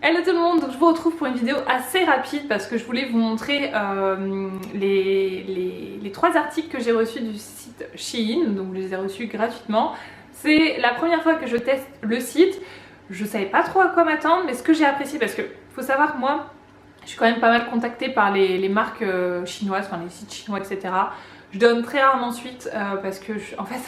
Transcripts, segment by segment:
Hello tout le monde, donc je vous retrouve pour une vidéo assez rapide parce que je voulais vous montrer les 3 articles que j'ai reçus du site Shein, donc je les ai reçus gratuitement. C'est la première fois que je teste le site, je savais pas trop à quoi m'attendre, mais ce que j'ai apprécié, parce que faut savoir que moi je suis quand même pas mal contactée par les marques chinoises, enfin les sites chinois, etc. Je donne très rarement suite parce que en fait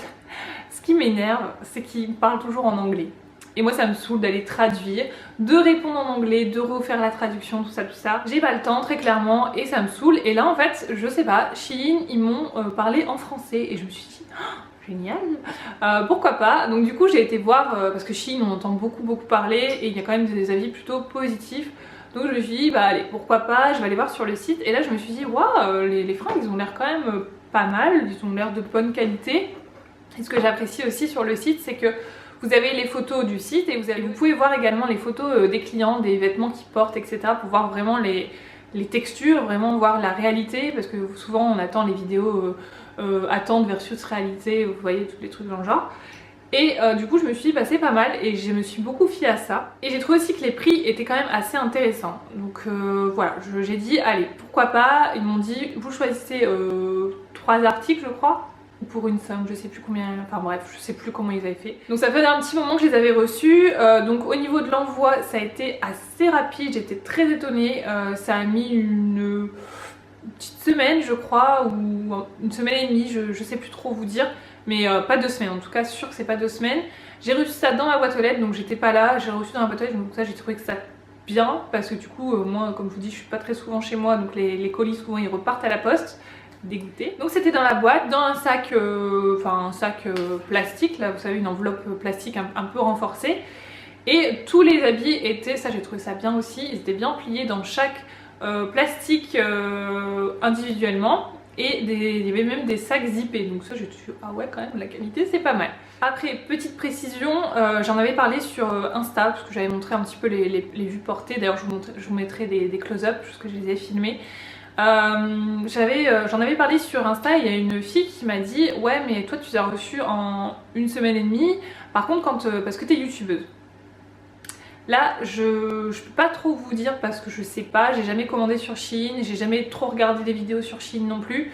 ce qui m'énerve c'est qu'ils parlent toujours en anglais. Et moi ça me saoule d'aller traduire, de répondre en anglais, de refaire la traduction, tout ça. J'ai pas le temps très clairement et ça me saoule. Et là en fait, je sais pas, Shein ils m'ont parlé en français et je me suis dit oh, génial, pourquoi pas. Donc du coup j'ai été voir, parce que Shein on entend beaucoup parler et il y a quand même des avis plutôt positifs. Donc je me suis dit bah allez pourquoi pas, je vais aller voir sur le site. Et là je me suis dit waouh, les fringues ils ont l'air quand même pas mal, ils ont l'air de bonne qualité. Et ce que j'apprécie aussi sur le site c'est que vous avez les photos du site et vous pouvez voir également les photos des clients, des vêtements qu'ils portent, etc. pour voir vraiment les textures, vraiment voir la réalité, parce que souvent on attend les vidéos attente versus réalité, vous voyez tous les trucs dans le genre. Et du coup je me suis dit bah c'est pas mal et je me suis beaucoup fiée à ça. Et j'ai trouvé aussi que les prix étaient quand même assez intéressants. Donc voilà, j'ai dit allez pourquoi pas, ils m'ont dit vous choisissez 3 articles je crois. Pour une somme, je sais plus combien, enfin bref, je sais plus comment ils avaient fait. Donc ça faisait un petit moment que je les avais reçus, donc au niveau de l'envoi ça a été assez rapide, j'étais très étonnée, ça a mis une petite semaine je crois, ou une semaine et demie, je sais plus trop vous dire, mais pas 2 semaines, en tout cas sûr que c'est pas 2 semaines. J'ai reçu ça dans ma boîte aux lettres, donc j'étais pas là, j'ai reçu dans ma boîte aux lettres, donc ça j'ai trouvé que ça bien, parce que du coup moi comme je vous dis je suis pas très souvent chez moi, donc les colis souvent ils repartent à la poste. Dégoûtée. Donc c'était dans la boîte, dans un sac, plastique, là vous savez une enveloppe plastique un peu renforcée. Et tous les habits étaient, ça j'ai trouvé ça bien aussi, ils étaient bien pliés dans chaque plastique individuellement. Et il y avait même des sacs zippés, donc ça j'ai dit ah ouais quand même la qualité c'est pas mal. Après petite précision, j'en avais parlé sur Insta parce que j'avais montré un petit peu les vues portées, d'ailleurs je vous mettrai des close-up parce que je les ai filmés. J'en avais parlé sur Insta, il y a une fille qui m'a dit ouais mais toi tu les as reçus en 1 semaine et demie, par contre parce que t'es youtubeuse. Là je peux pas trop vous dire parce que je sais pas, j'ai jamais commandé sur Shein, j'ai jamais trop regardé des vidéos sur Shein non plus.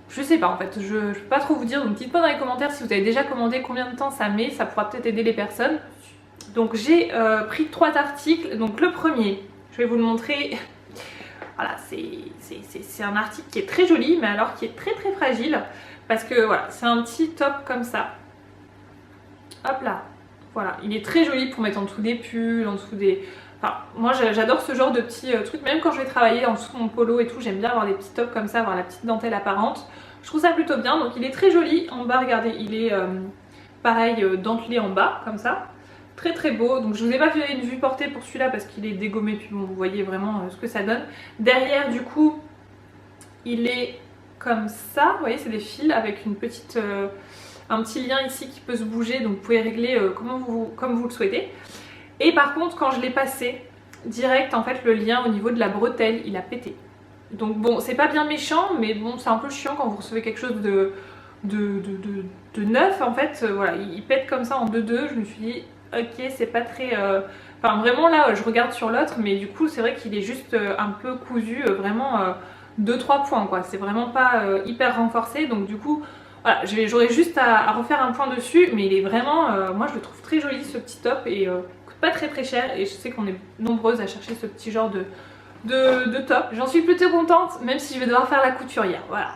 Je sais pas en fait, je peux pas trop vous dire, donc dites-moi dans les commentaires si vous avez déjà commandé, combien de temps ça met, ça pourra peut-être aider les personnes. Donc j'ai pris 3 articles, donc le premier, je vais vous le montrer. Voilà, c'est un article qui est très joli, mais alors qui est très fragile. Parce que voilà, c'est un petit top comme ça. Hop là. Voilà, il est très joli pour mettre en dessous des pulls, en dessous des... Enfin, moi j'adore ce genre de petits trucs. Même quand je vais travailler en dessous de mon polo et tout, j'aime bien avoir des petits tops comme ça, avoir la petite dentelle apparente. Je trouve ça plutôt bien. Donc il est très joli. En bas, regardez, il est pareil, dentelé en bas, comme ça. Très beau, donc je vous ai pas fait une vue portée pour celui-là parce qu'il est dégommé, puis bon vous voyez vraiment ce que ça donne. Derrière du coup il est comme ça, vous voyez c'est des fils avec une petite, un petit lien ici qui peut se bouger, donc vous pouvez régler comme vous le souhaitez. Et par contre quand je l'ai passé direct en fait le lien au niveau de la bretelle il a pété. Donc bon c'est pas bien méchant mais bon c'est un peu chiant quand vous recevez quelque chose de neuf en fait, voilà il pète comme ça en 2-2, je me suis dit ok c'est pas très... Enfin vraiment là je regarde sur l'autre mais du coup c'est vrai qu'il est juste un peu cousu, vraiment 2-3 points quoi, c'est vraiment pas hyper renforcé, donc du coup voilà j'aurais juste à refaire un point dessus, mais il est vraiment, moi je le trouve très joli ce petit top et coûte pas très cher, et je sais qu'on est nombreuses à chercher ce petit genre de top. J'en suis plutôt contente même si je vais devoir faire la couturière, voilà.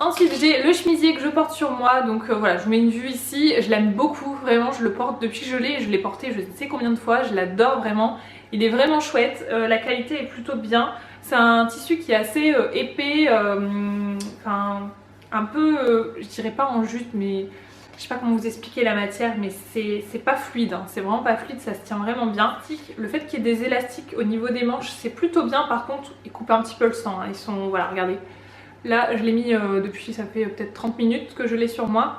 Ensuite j'ai le chemisier que je porte sur moi, donc voilà je vous mets une vue ici, je l'aime beaucoup, vraiment je le porte depuis que je l'ai porté je ne sais combien de fois, je l'adore vraiment, il est vraiment chouette, la qualité est plutôt bien, c'est un tissu qui est assez épais, enfin un peu, je dirais pas en jute mais je sais pas comment vous expliquer la matière, mais c'est pas fluide, hein. C'est vraiment pas fluide, ça se tient vraiment bien. Le fait qu'il y ait des élastiques au niveau des manches c'est plutôt bien, par contre ils coupent un petit peu le sang, hein. Ils sont, voilà regardez. Là je l'ai mis depuis, ça fait peut-être 30 minutes que je l'ai sur moi.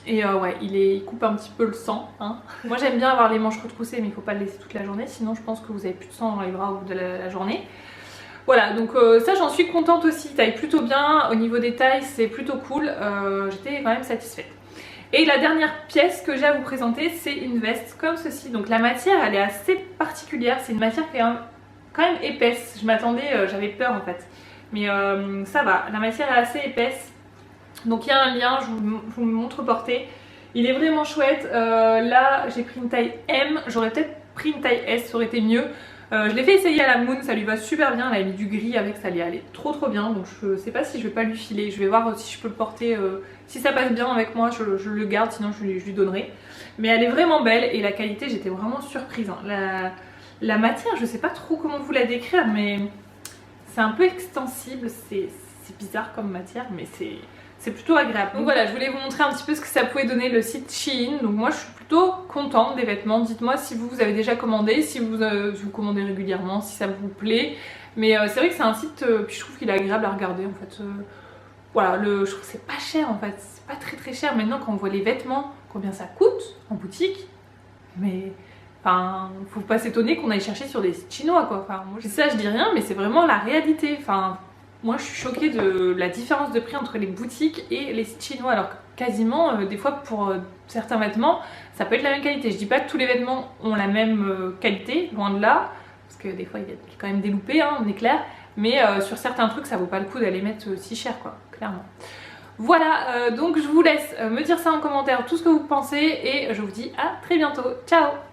Et ouais, il coupe un petit peu le sang, hein. Moi j'aime bien avoir les manches retroussées, mais il faut pas le laisser toute la journée, sinon je pense que vous avez plus de sang dans les bras au bout de la journée. Voilà, donc ça j'en suis contente aussi, il taille plutôt bien, au niveau des tailles c'est plutôt cool, j'étais quand même satisfaite. Et la dernière pièce que j'ai à vous présenter, c'est une veste comme ceci. Donc la matière, elle est assez particulière. C'est une matière qui est quand même épaisse. Je m'attendais, j'avais peur en fait. Mais ça va, la matière est assez épaisse. Donc il y a un lien, je vous le montre porté. Il est vraiment chouette. Là, j'ai pris une taille M. J'aurais peut-être pris une taille S, ça aurait été mieux. Je l'ai fait essayer à la Moon, ça lui va super bien. Elle a mis du gris avec, ça lui allait trop bien. Donc je sais pas si je vais pas lui filer. Je vais voir si je peux le porter. Si ça passe bien avec moi, je le garde, sinon je lui donnerai. Mais elle est vraiment belle et la qualité, j'étais vraiment surprise. Hein. La matière, je sais pas trop comment vous la décrire, mais c'est un peu extensible. C'est bizarre comme matière, mais c'est plutôt agréable. Donc voilà, je voulais vous montrer un petit peu ce que ça pouvait donner le site Shein. Donc moi je suis plutôt contente des vêtements. Dites-moi si vous avez déjà commandé, si vous commandez régulièrement, si ça vous plaît. Mais c'est vrai que c'est un site, puis je trouve qu'il est agréable à regarder en fait. Voilà, je trouve que c'est pas cher en fait. C'est pas très cher. Maintenant quand on voit les vêtements, combien ça coûte en boutique. Mais enfin, faut pas s'étonner qu'on aille chercher sur des sites chinois quoi. Enfin, moi, je dis rien, mais c'est vraiment la réalité. Enfin, moi je suis choquée de la différence de prix entre les boutiques et les sites chinois, alors que quasiment des fois pour certains vêtements ça peut être la même qualité. Je dis pas que tous les vêtements ont la même qualité, loin de là, parce que des fois il y a quand même des loupés, hein, on est clair, mais sur certains trucs ça vaut pas le coup d'aller mettre si cher quoi, clairement. Voilà, donc je vous laisse me dire ça en commentaire, tout ce que vous pensez, et je vous dis à très bientôt. Ciao!